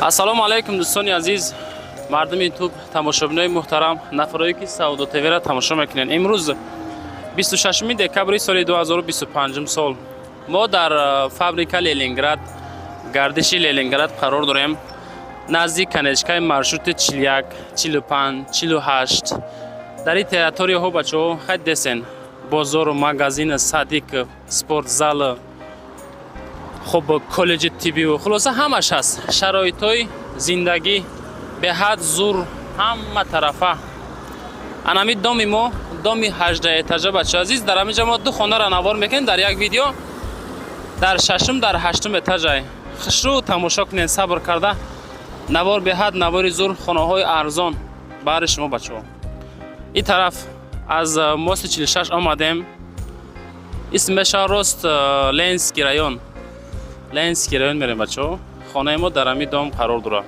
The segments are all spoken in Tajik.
ассалому алайкум дӯстони азиз, мардуми ютуб, тамошобинои муҳтарам, нафароие ки Саудо ТВ-ро тамошо мекунед. Имрӯз 26 декабри соли 2025 сол мо дар фабрика Ленинград, гардиши Ленинград қарор дорем. Назди канечкаи маршрути 41, 45, 48. дар ин территорияҳо бачаҳо хеле десен. Бозор, магазин, садик, спортзал, хуб колледжи тиббию, хулоса ҳамаш ҳаст. Шароитҳои зиндагӣ беҳад зур ҳама тарафа. Анами доми мо, доми 18 этажа бача азиз, дар ҳаминҷа мо ду хонаро навор мекунем дар як видео. Дар 6-ум, дар 8-ум этажа. Хушрӯ тамошо кунед, сабр карда. Навор беҳад навори зур, хонаҳои арзон баҳри шумо бачаҳо. ин тараф аз мости 46 омадем. исм мешавад рост Ленинский район. Ленинский район мерем бачаҳо. Хонаи мо дар ҳамин дом қарор дорад.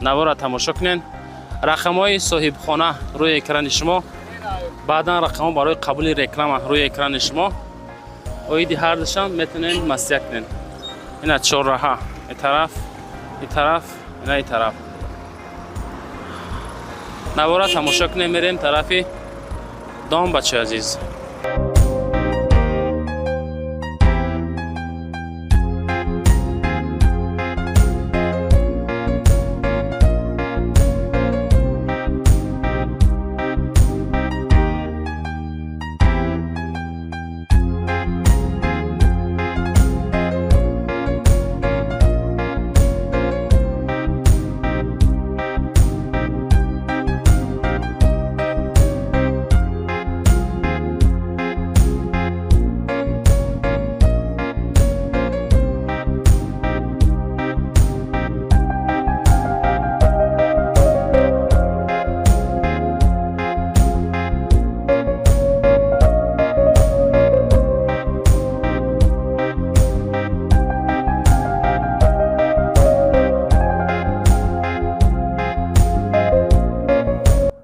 Навора тамошо кунед. рақамҳои соҳибхона рӯи экрани шумо. баъдан рақамҳо барои қабули реклама рӯи экрани шумо. оиди ҳардушон метавонед масъия кунед. ина чорраҳа. ин тараф, ина ин тараф. навора тамошо кунед, мерем тарафи дом бачаи азиз.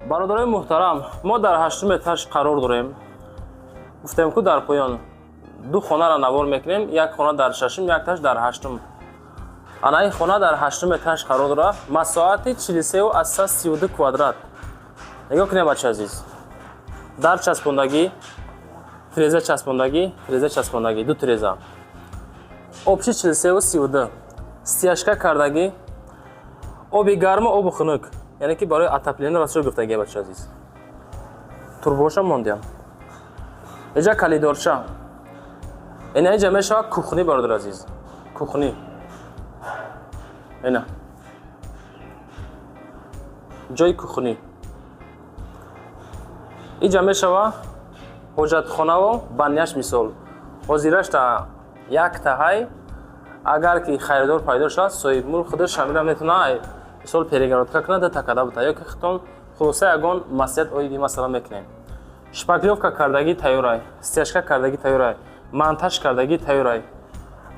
бародарои муҳтарам, мо дар 8-ум этаж қарор дорем. гуфтем ку дар поён ду хонаро навор мекунем, як хона дар 6-ум, як этаж дар 8-ум. ана ин хона дар 8-ум этаж қарор дорад. масоати 43 аз 32 квадрат. нигоҳ кунед бача азиз. дар часпондагӣ, тиреза часпондагӣ, тиреза часпондагӣ, ду тиреза. обши 43 32. стяжка кардагӣ. оби гарма, обу хунук. яъне ки барои отопление расо гуфтагӣ бача азиз. турбоша мондем. эҷа калидорча. ина эҷа мешавад кухни бародар азиз. кухни. ина. ҷои кухни. иҷа мешавад ҳоҷатхонаву баняш мисол. ҳозирашта як таҳай агар ки хайридор пайдо шуд, соҳибмулк худаш шамира метавонад мисол перегородка кунад такада бута ё ки хитон хулоса ягон масъият оиди масъала мекунем. шпаклёвка кардагӣ тайёрай, стяжка кардагӣ тайёрай, монтаж кардагӣ тайёрай.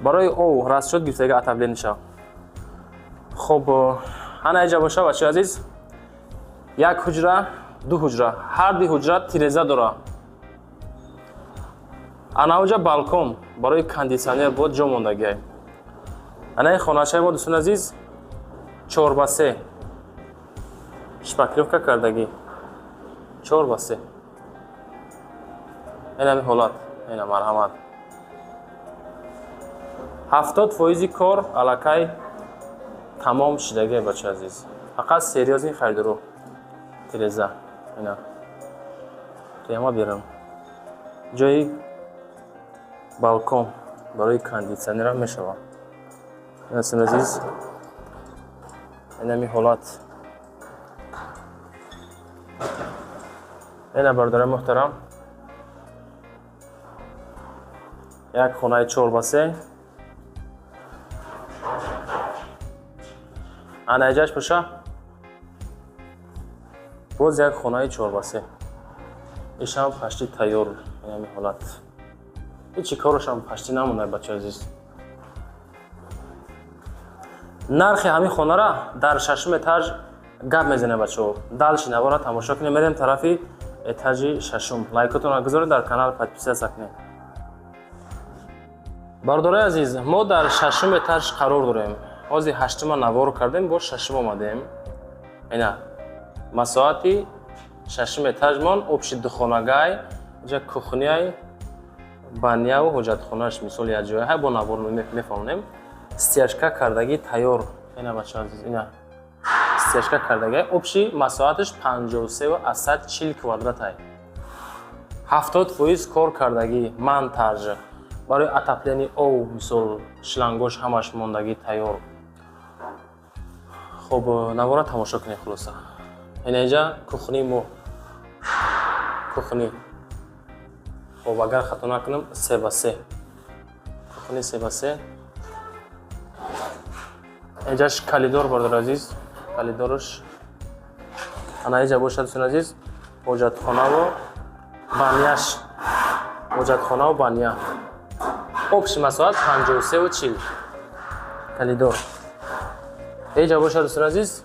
барои ов расчёт гирифтагӣ отопление шав. хуб, ана эҷа боша бачаи азиз. як ҳуҷра, ду ҳуҷра. ҳар ду ҳуҷра тиреза дорад. ана ҳуҷа балкон барои кондитсионер буд ҷо мондагӣ. ана ин хонашаи мо дӯстони азиз 4x3. шпаклёвка кардагӣ 4x3. ина ҳолат, ина марҳамат. 70% кор аллакай тамом шудагӣ бача азиз. фақат серьёзни харидору. тиреза, ина. қияма берам. ҷои балкон барои кондитсионер мешавад. ина дӯстони азиз. ина ми ҳолат. ина бародари муҳтарам. як хонаи 4x3. ана эҷаш боша. боз як хонаи 4x3. ишам пашти тайёр. ина ми ҳолат. ҳечи корашам пашти намонад бача азиз. нархи ҳамин хонара дар 6-ум этаж гап мезанем бачаҳо. далши навора тамошо кунем, мерем тарафи этажи 6-ум. лайкотонро гузоред, дар канал подписатсия кунед. Бародари азиз, мо дар 6-ум этаж қарор дорем. ҳозир ҳаштума навор кардем, бо шашум омадем. Ина масоати шашум этажмон обши духонагай, ҷа кухняй, баняу ҳоҷатхонааш мисол як ҷоя ҳай бо навор мефаҳмонем. Стяжка кардаги тайёр. Ина бачаҳо азиз, ина стяжка кардаги обши масоаташ 53,40 квадратай. 70% кор кардаги монтаж барои отоплени ов, мисол шлангош ҳамаш мондаги тайёр. Хоб навора тамошо кунед хулоса. Инеҷа кухни мо. Кухни. Хоб агар хато накунам 3x3. Кухни 3x3. Эҷаш калидор бардор азиз. Калидораш ана эҷа бошад сун азиз. Ҳоҷатхонаву баняш. Ҳоҷатхонаву баня. Обши масоат 53,40. Калидор. Эҷа бошад сун азиз.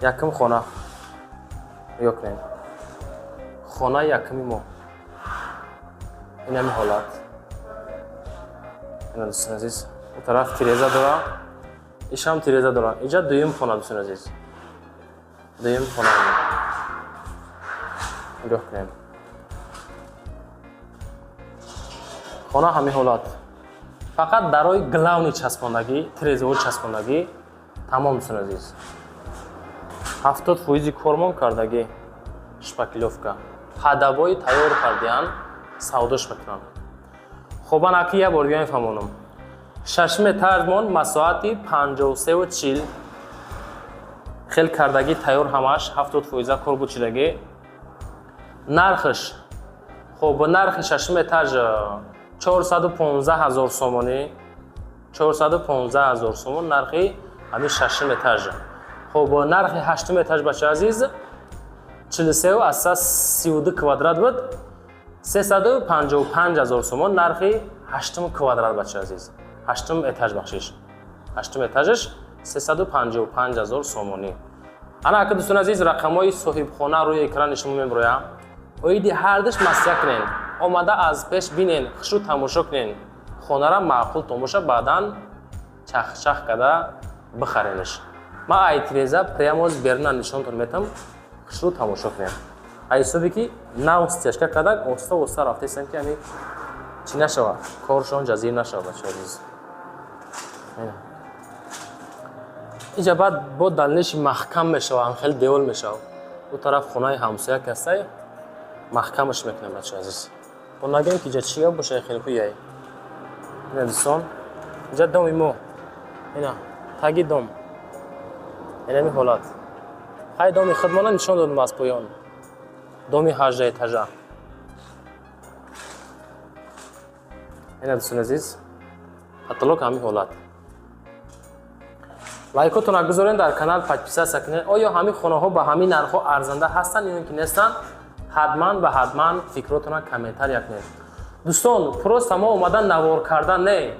Якм хона. Ёкнем. Хона якми мо. Инами ҳолат. Ина дӯстон азиз. Бу тараф тиреза дора. Ишам тиреза дора. Иҷа дуюм хона дӯстон азиз. Дуюм хона. Ёкнем. Хона ҳами ҳолат. Фақат дарои главни часпондагӣ, тирезаҳо часпондагӣ тамом дӯстон азиз. 70% кормон кардагӣ шпаклёвка. Ҳадабои тайёр кардиан савдош мекунам. Хоб анаки як бор дига мефаҳмонам. Шашум этажмон масоати 53,40. Хел кардаги тайёр ҳамаш 70% кор бучидагӣ. Нархаш. Хоб нархи шашум этаж 415,000 сомонӣ. 415,000 сомон нархи ҳами шашум этаж. Хоб нархи ҳаштум этаж бача азиз 43,32 квадрат буд. 355,000 сомон нархи ҳаштум квадрат бача азиз. ҳаштум этаж бахшиш. ҳаштум этажаш 355,000 сомонӣ. Ана ака дӯстон азиз рақамҳои соҳибхона рӯи экран нишон мебироям. Оиди ҳардаш масъя кунен. Омада аз пеш бинен, хушрӯ тамошо кунен. Хонара маъқул томоша баъдан чах када бихаренаш. Ма ай тиреза прямо аз берна нишонтон метам. Хушрӯ тамошо кунен. Ай ҳисоби ки нав стяжка кадак оста оста рафтесам ки ами чӣ нашава, коршон ҷазир нашава бачаҳо азиз. Иҷа баъд бо далниши маҳкам мешава, хеле девол мешава. Бу тараф хонаи ҳамсоя кастай маҳкамаш мекунем бачаҳо азиз. Бо нагем ки иҷа чия бошад хеле хуяй. Ина дӯстон, иҷа доми мо. Ина таги дом. Инами ҳолат. Хай доми худмона нишон додам аз поён. Доми 18 этажа. Ина дӯстон азиз, каталог ҳами ҳолат. Лайкотона гузорен, дар канал подписатсия кунед. Оё ҳами хонаҳо ба ҳамин нархҳо арзанда ҳастанд ё ки нестанд? Ҳатман ба ҳатман фикротона комментария кунед. Дӯстон, просто мо омадан навор кардан не.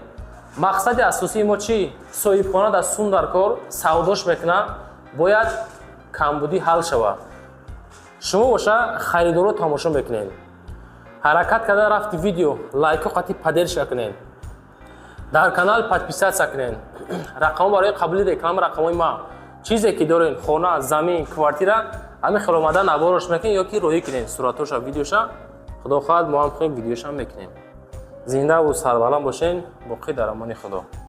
Мақсади асосии мо чӣ? Соҳибхона дар сум дар кор савдош мекуна, бояд камбудӣ ҳал шава. Шумо боша харидоро тамошо мекунед. Ҳаракат карда рафти видео, лайко қати падерша кунед. Дар канал подписатсия кунед. Рақамҳо барои қабули реклама рақамҳои ма. Чизе ки дорен, хона, замин, квартира, ҳами хел омада наворош мекунед ё ки роҳӣ кунед. суратоша, видеоша, худо хоҳад мо ҳам видеоша мекунем. Зинда ва сарбаланд бошен, боқӣ дар амони худо.